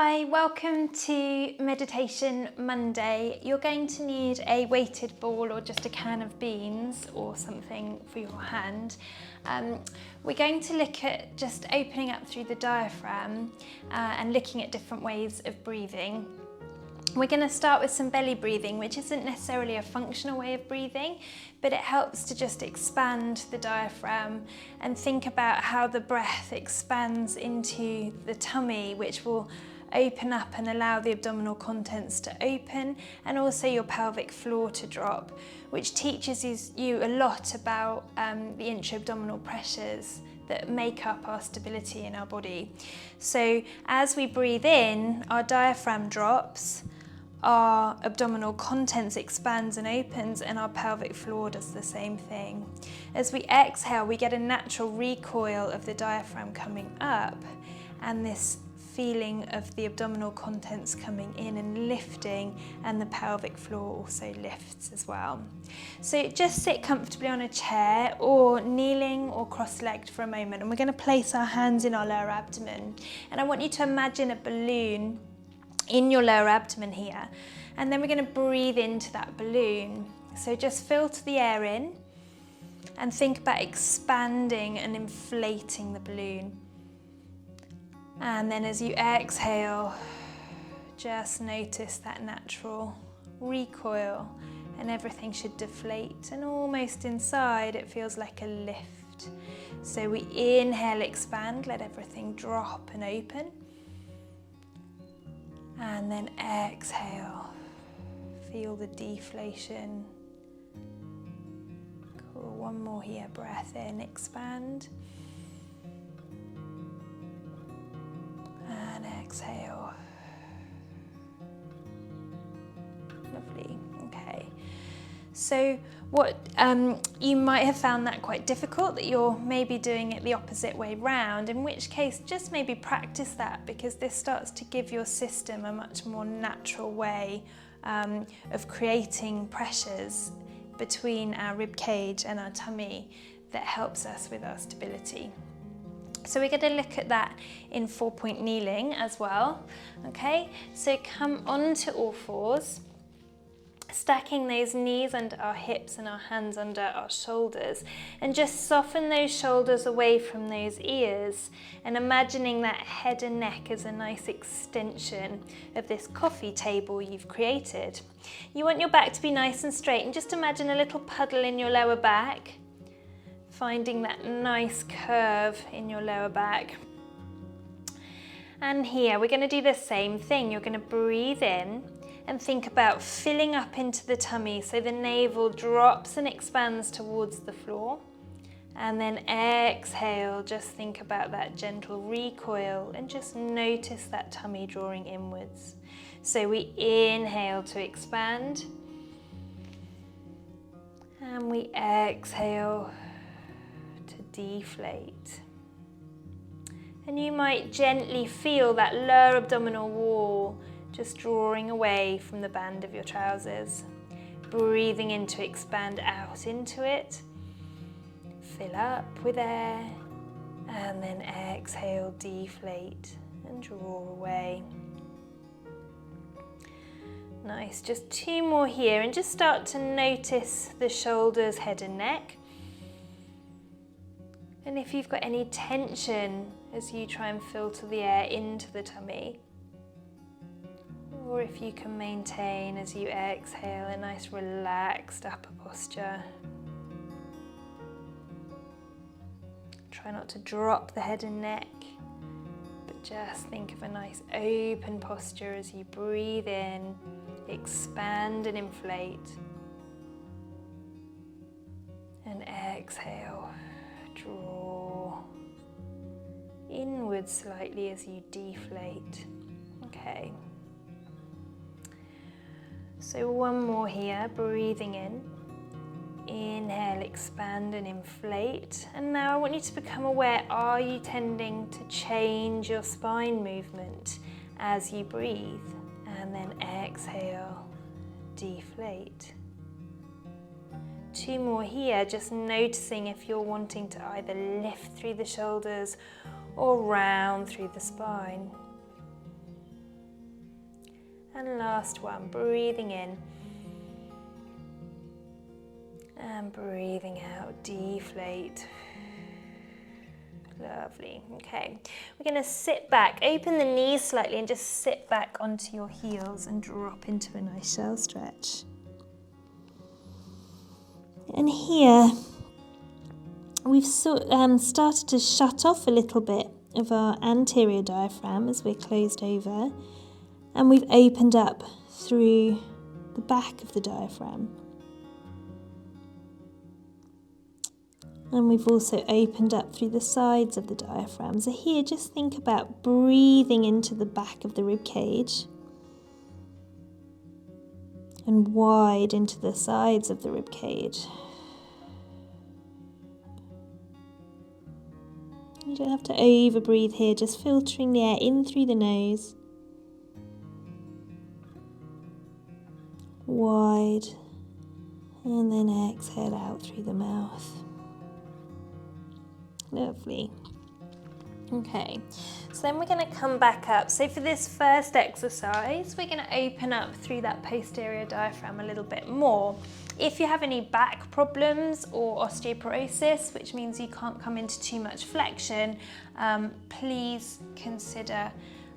Hi, welcome to Meditation Monday. You're going to need a weighted ball or just a can of beans or something for your hand. We're going to look at just opening up through the diaphragm and looking at different ways of breathing. We're going to start with some belly breathing, which isn't necessarily a functional way of breathing, but it helps to just expand the diaphragm and think about how the breath expands into the tummy, which will open up and allow the abdominal contents to open, and also your pelvic floor to drop, which teaches you a lot about the intra-abdominal pressures that make up our stability in our body. So as we breathe in, our diaphragm drops, our abdominal contents expands and opens, and our pelvic floor does the same thing. As we exhale, we get a natural recoil of the diaphragm coming up, and this feeling of the abdominal contents coming in and lifting, and the pelvic floor also lifts as well. So just sit comfortably on a chair or kneeling or cross-legged for a moment, and we're going to place our hands in our lower abdomen, and I want you to imagine a balloon in your lower abdomen here, and then we're going to breathe into that balloon. So just filter the air in and think about expanding and inflating the balloon. And then as you exhale, just notice that natural recoil, and everything should deflate, and almost inside it feels like a lift. So we inhale, expand, let everything drop and open. And then exhale, feel the deflation. Cool, one more here, breath in, expand. And exhale. Lovely, okay. So what you might have found that quite difficult, that you're maybe doing it the opposite way round, in which case just maybe practice that, because this starts to give your system a much more natural way of creating pressures between our rib cage and our tummy that helps us with our stability. So we're going to look at that in 4-point kneeling as well. Okay, so come onto all fours, stacking those knees under our hips and our hands under our shoulders, and just soften those shoulders away from those ears, and imagining that head and neck as a nice extension of this coffee table you've created. You want your back to be nice and straight, and just imagine a little puddle in your lower back, finding that nice curve in your lower back. And here we're going to do the same thing. You're going to breathe in and think about filling up into the tummy, so the navel drops and expands towards the floor. And then exhale, just think about that gentle recoil and just notice that tummy drawing inwards. So we inhale to expand, and we exhale to deflate. And you might gently feel that lower abdominal wall just drawing away from the band of your trousers. Breathing in to expand out into it. Fill up with air, and then exhale, deflate and draw away. Nice, just 2 more here, and just start to notice the shoulders, head and neck. And if you've got any tension as you try and filter the air into the tummy, or if you can maintain as you exhale a nice relaxed upper posture. Try not to drop the head and neck, but just think of a nice open posture as you breathe in, expand and inflate, and exhale, draw inward slightly as you deflate. Okay. So one more here, breathing in. Inhale, expand and inflate. And now I want you to become aware, are you tending to change your spine movement as you breathe? And then exhale, deflate. 2 more here, just noticing if you're wanting to either lift through the shoulders or round through the spine. And last one, breathing in. And breathing out, deflate. Lovely. Okay, we're going to sit back, open the knees slightly and just sit back onto your heels and drop into a nice shell stretch. And here we've started to shut off a little bit of our anterior diaphragm as we're closed over, and we've opened up through the back of the diaphragm. And we've also opened up through the sides of the diaphragm. So here, just think about breathing into the back of the rib cage and wide into the sides of the rib cage. You don't have to over breathe here, just filtering the air in through the nose. Wide, and then exhale out through the mouth. Lovely. Okay, so then we're going to come back up. So for this first exercise, we're going to open up through that posterior diaphragm a little bit more. If you have any back problems or osteoporosis, which means you can't come into too much flexion, please consider,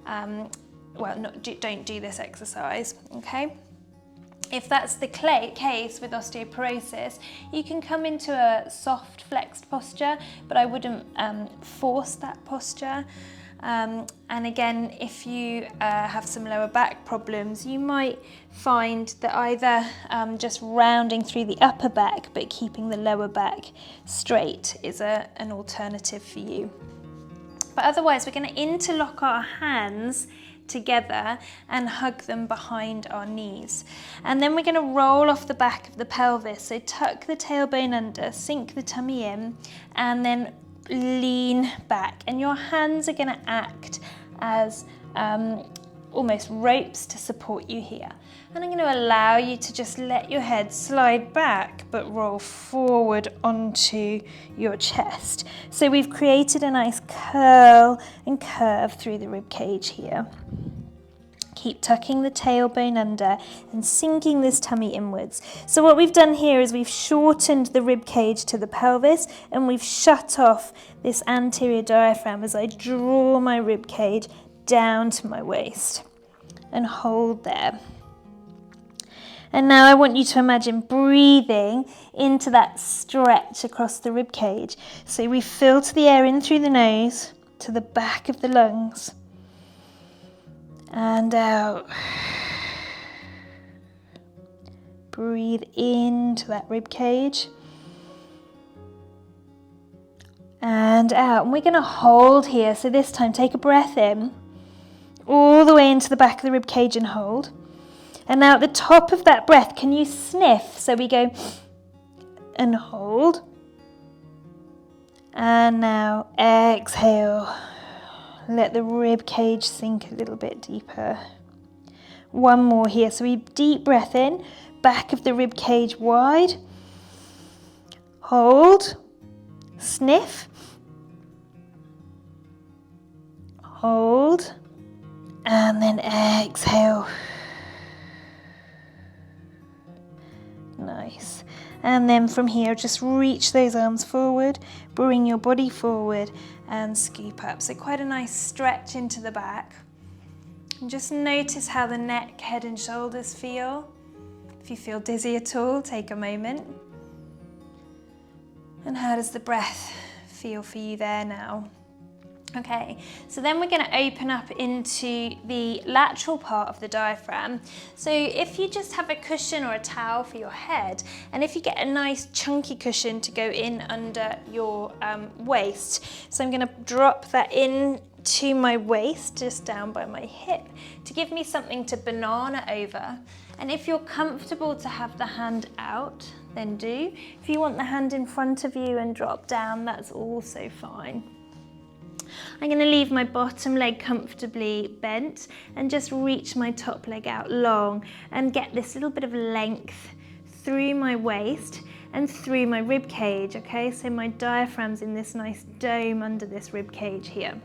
don't do this exercise, okay? If that's the case with osteoporosis, you can come into a soft flexed posture, but I wouldn't force that posture. And again, if you have some lower back problems, you might find that either just rounding through the upper back but keeping the lower back straight is an alternative for you. But otherwise, we're going to interlock our hands together and hug them behind our knees. And then we're going to roll off the back of the pelvis. So tuck the tailbone under, sink the tummy in, and then lean back. And your hands are going to act as almost ropes to support you here. And I'm going to allow you to just let your head slide back but roll forward onto your chest. So we've created a nice curl and curve through the rib cage here. Keep tucking the tailbone under and sinking this tummy inwards. So what we've done here is we've shortened the rib cage to the pelvis and we've shut off this anterior diaphragm as I draw my rib cage down to my waist and hold there. And now I want you to imagine breathing into that stretch across the rib cage. So we filter the air in through the nose to the back of the lungs and out. Breathe into that rib cage and out. And we're going to hold here. So this time take a breath in all the way into the back of the rib cage and hold. And now at the top of that breath, can you sniff? So we go and hold. And now exhale. Let the rib cage sink a little bit deeper. One more here. So we deep breath in, back of the rib cage wide. Hold. Sniff. Hold. And then exhale. Nice. And then from here, just reach those arms forward, bring your body forward and scoop up. So quite a nice stretch into the back. And just notice how the neck, head and shoulders feel. If you feel dizzy at all, take a moment. And how does the breath feel for you there now? Okay, so then we're going to open up into the lateral part of the diaphragm. So if you just have a cushion or a towel for your head, and if you get a nice chunky cushion to go in under your waist, so I'm going to drop that in to my waist, just down by my hip, to give me something to banana over. And if you're comfortable to have the hand out, then do. If you want the hand in front of you and drop down, that's also fine. I'm going to leave my bottom leg comfortably bent and just reach my top leg out long and get this little bit of length through my waist and through my rib cage, okay? So my diaphragm's in this nice dome under this rib cage here.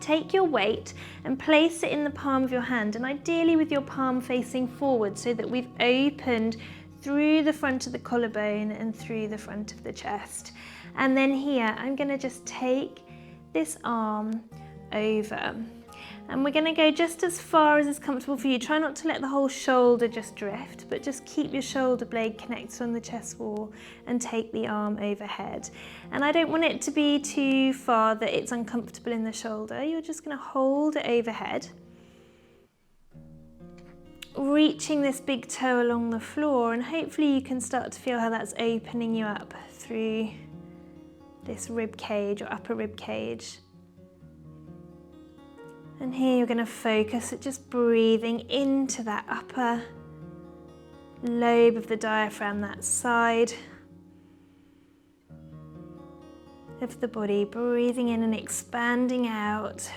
take your weight and place it in the palm of your hand, and ideally with your palm facing forward so that we've opened through the front of the collarbone and through the front of the chest. And then here, I'm going to just take this arm over. And we're going to go just as far as is comfortable for you. Try not to let the whole shoulder just drift, but just keep your shoulder blade connected on the chest wall and take the arm overhead. And I don't want it to be too far that it's uncomfortable in the shoulder. You're just going to hold it overhead, reaching this big toe along the floor, and hopefully you can start to feel how that's opening you up through this rib cage or upper rib cage. And here you're going to focus at just breathing into that upper lobe of the diaphragm, that side of the body, breathing in and expanding out,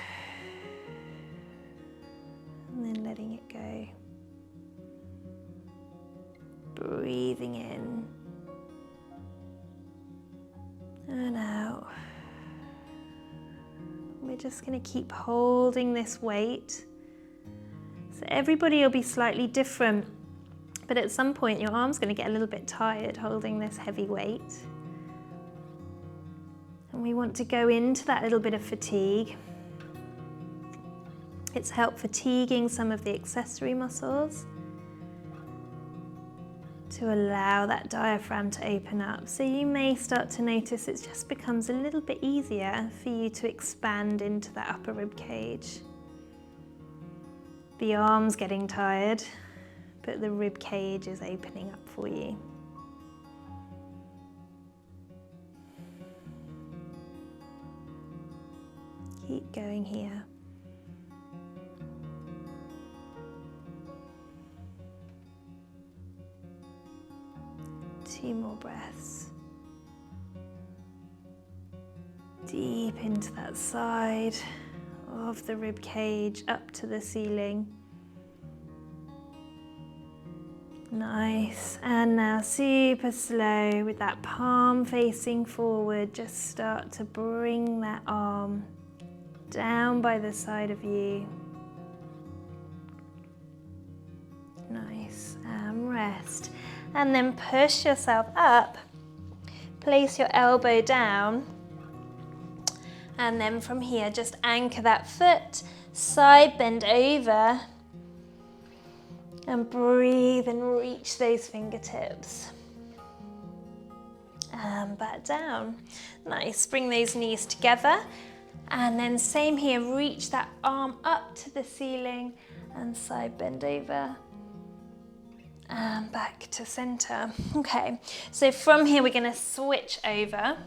and then letting it go. Breathing in and out. We're just going to keep holding this weight. So everybody will be slightly different, but at some point your arm's going to get a little bit tired holding this heavy weight. And we want to go into that little bit of fatigue. It's helped fatiguing some of the accessory muscles to allow that diaphragm to open up. So you may start to notice it just becomes a little bit easier for you to expand into that upper rib cage. The arm's getting tired, but the rib cage is opening up for you. Keep going here. Two more breaths. Deep into that side of the rib cage, up to the ceiling. Nice. And now super slow with that palm facing forward, just start to bring that arm down by the side of you. Nice. And rest. And then push yourself up, place your elbow down, and then from here just anchor that foot, side bend over, and breathe and reach those fingertips. And back down. Nice, bring those knees together, and then same here, reach that arm up to the ceiling and side bend over. And back to center. Okay, so from here we're going to switch over.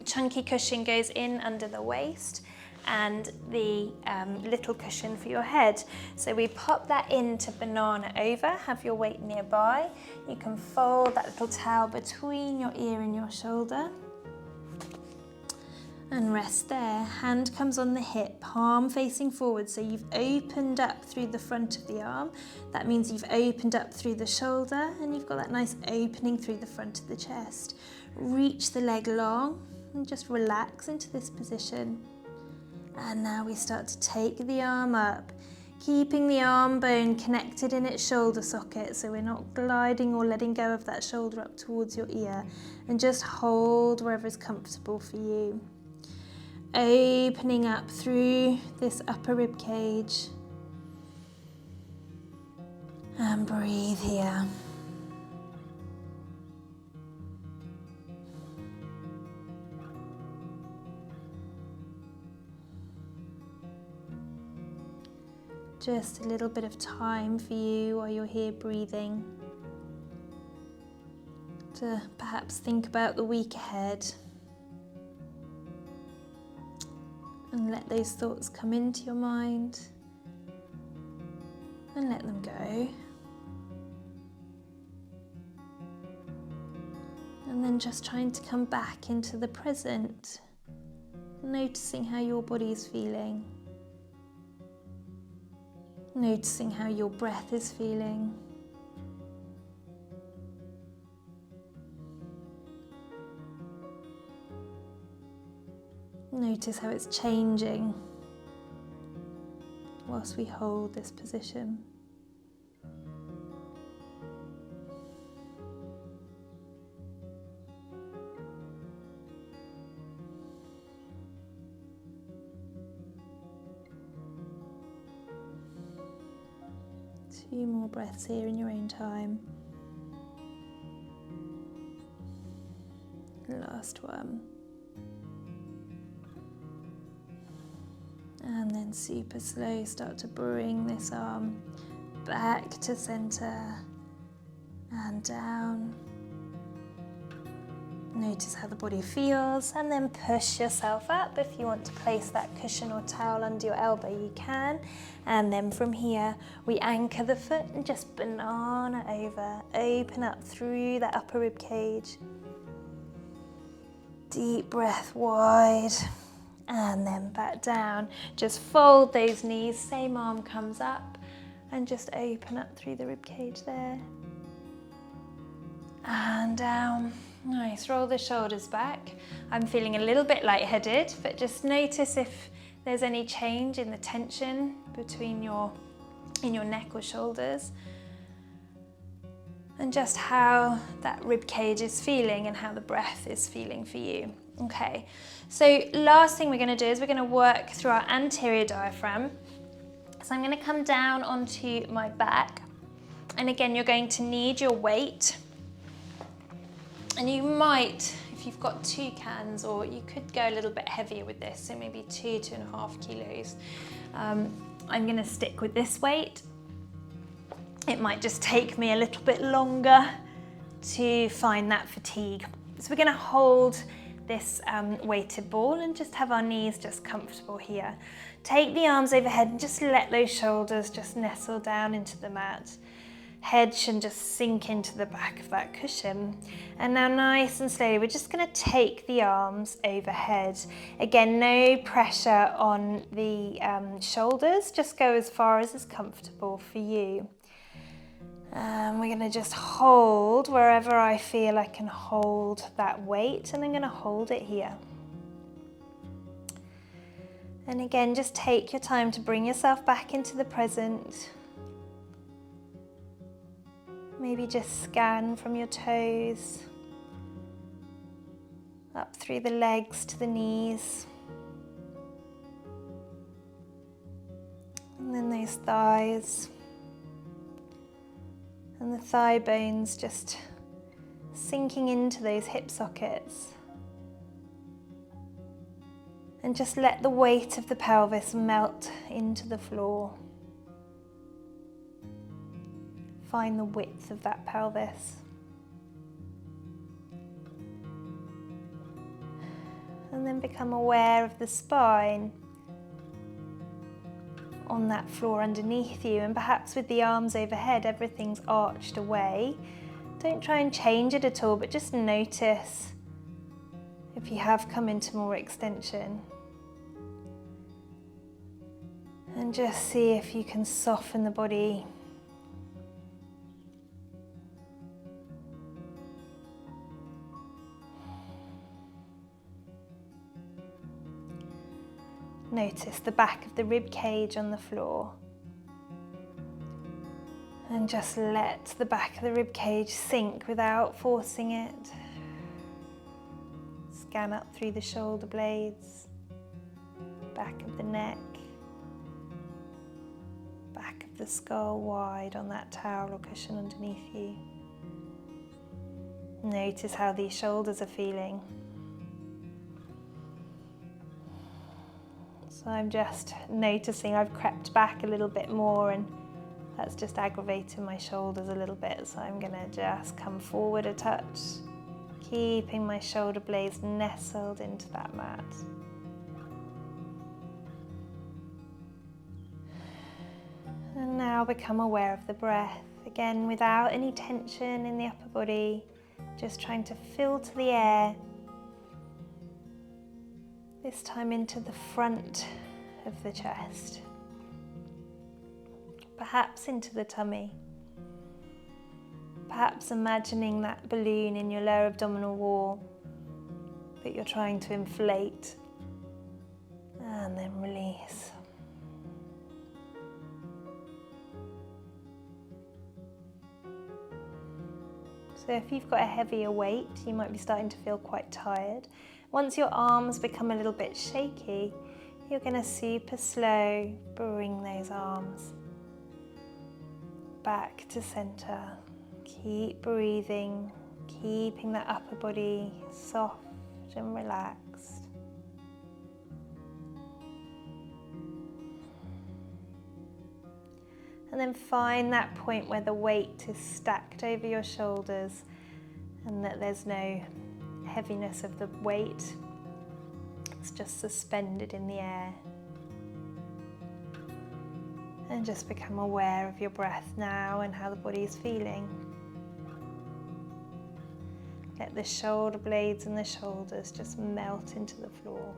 Chunky cushion goes in under the waist and the little cushion for your head. So we pop that into banana over, have your weight nearby. You can fold that little towel between your ear and your shoulder. And rest there. Hand comes on the hip, palm facing forward, so you've opened up through the front of the arm. That means you've opened up through the shoulder, and you've got that nice opening through the front of the chest. Reach the leg long and just relax into this position. And now we start to take the arm up, keeping the arm bone connected in its shoulder socket, so we're not gliding or letting go of that shoulder up towards your ear, and just hold wherever is comfortable for you. Opening up through this upper rib cage, and breathe here. Just a little bit of time for you while you're here breathing to perhaps think about the week ahead. And let those thoughts come into your mind and let them go. And then just trying to come back into the present, noticing how your body is feeling, noticing how your breath is feeling. Notice how it's changing whilst we hold this position. Two more breaths here in your own time. Last one. And then super slow, start to bring this arm back to center and down. Notice how the body feels, and then push yourself up. If you want to place that cushion or towel under your elbow, you can. And then from here, we anchor the foot and just banana over. Open up through that upper rib cage. Deep breath wide, and then back down. Just fold those knees, same arm comes up, and just open up through the rib cage there. And down. Nice, roll the shoulders back. I'm feeling a little bit lightheaded, but just notice if there's any change in the tension between in your neck or shoulders, and just how that rib cage is feeling and how the breath is feeling for you. Okay, so last thing we're going to do is we're going to work through our anterior diaphragm. So I'm going to come down onto my back, and again, you're going to need your weight. And you might, if you've got 2 cans, or you could go a little bit heavier with this, so maybe 2.5 kilos. I'm going to stick with this weight. It might just take me a little bit longer to find that fatigue. So we're going to hold this weighted ball and just have our knees just comfortable here. Take the arms overhead and just let those shoulders just nestle down into the mat. Head should just sink into the back of that cushion. And now nice and slowly, we're just going to take the arms overhead. Again, no pressure on the shoulders, just go as far as is comfortable for you. We're going to just hold wherever I feel I can hold that weight, and I'm going to hold it here. And again, just take your time to bring yourself back into the present. Maybe just scan from your toes, up through the legs to the knees. And then those thighs. And the thigh bones just sinking into those hip sockets. And just let the weight of the pelvis melt into the floor. Find the width of that pelvis. And then become aware of the spine on that floor underneath you, and perhaps with the arms overhead, everything's arched away. Don't try and change it at all, but just notice if you have come into more extension. And just see if you can soften the body. Notice the back of the rib cage on the floor. And just let the back of the rib cage sink without forcing it. Scan up through the shoulder blades, back of the neck, back of the skull wide on that towel or cushion underneath you. Notice how these shoulders are feeling. So I'm just noticing I've crept back a little bit more, and that's just aggravating my shoulders a little bit. So I'm gonna just come forward a touch, keeping my shoulder blades nestled into that mat. And now become aware of the breath. Again, without any tension in the upper body, just trying to filter the air. This time into the front of the chest, perhaps into the tummy, perhaps imagining that balloon in your lower abdominal wall that you're trying to inflate. And then release. So if you've got a heavier weight, you might be starting to feel quite tired. Once your arms become a little bit shaky, you're going to super slow bring those arms back to center. Keep breathing, keeping that upper body soft and relaxed. And then find that point where the weight is stacked over your shoulders and that there's no heaviness of the weight. It's just suspended in the air. And just become aware of your breath now and how the body is feeling. Let the shoulder blades and the shoulders just melt into the floor.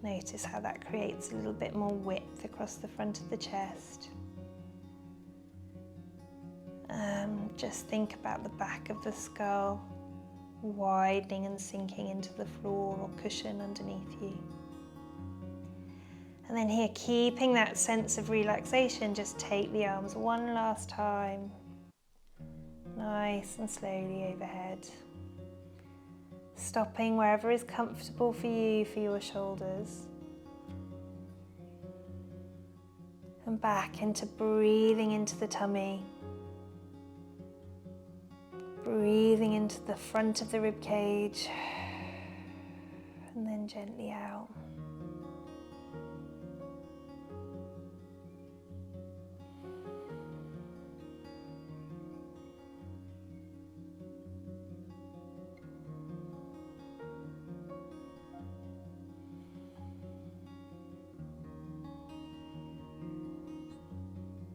Notice how that creates a little bit more width across the front of the chest. Just think about the back of the skull widening and sinking into the floor or cushion underneath you. And then here, keeping that sense of relaxation, just take the arms one last time, nice and slowly overhead. Stopping wherever is comfortable for you for your shoulders. And back into breathing into the tummy. Breathing into the front of the rib cage. And then gently out.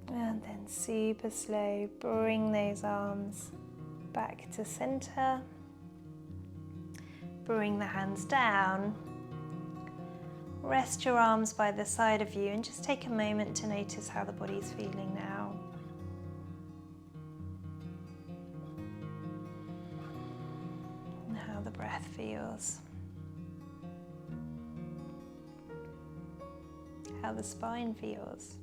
And then super slow, bring those arms back to center. Bring the hands down. Rest your arms by the side of you and just take a moment to notice how the body's feeling now. And how the breath feels. How the spine feels.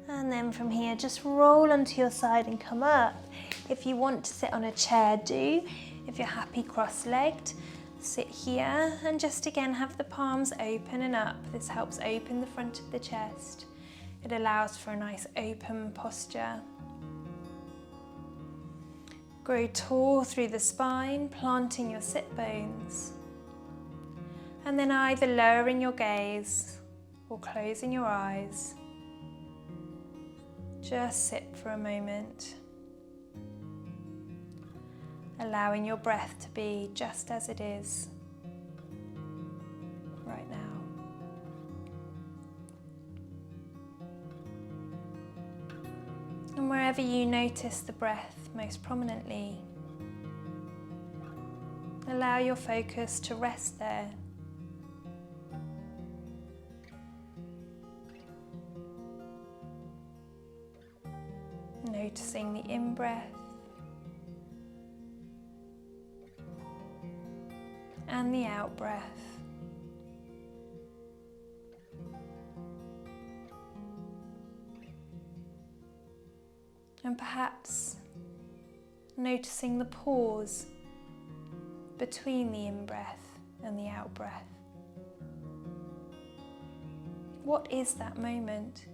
And then from here, just roll onto your side and come up. If you want to sit on a chair, do. If you're happy cross-legged, sit here and just again have the palms open and up. This helps open the front of the chest. It allows for a nice open posture. Grow tall through the spine, planting your sit bones. And then either lowering your gaze or closing your eyes. Just sit for a moment, allowing your breath to be just as it is right now. And wherever you notice the breath most prominently, allow your focus to rest there. Noticing the in-breath and the out-breath. And perhaps noticing the pause between the in-breath and the out-breath. What is that moment?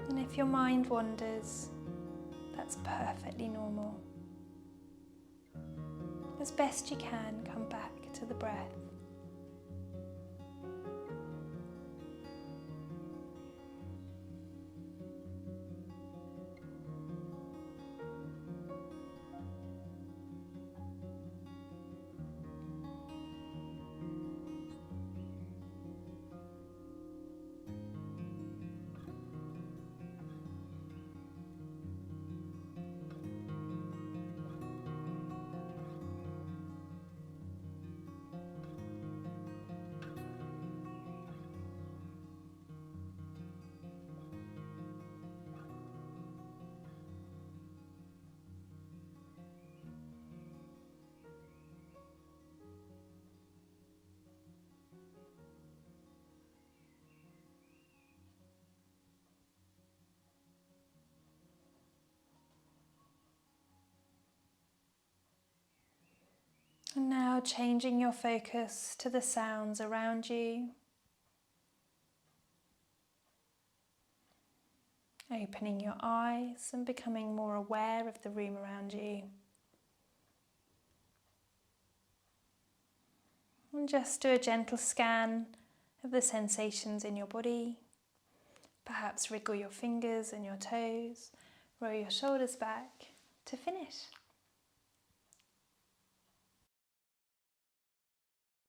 And if your mind wanders, that's perfectly normal. As best you can, come back to the breath. changing your focus to the sounds around you. Opening your eyes and becoming more aware of the room around you. And just do a gentle scan of the sensations in your body. Perhaps wriggle your fingers and your toes, roll your shoulders back to finish.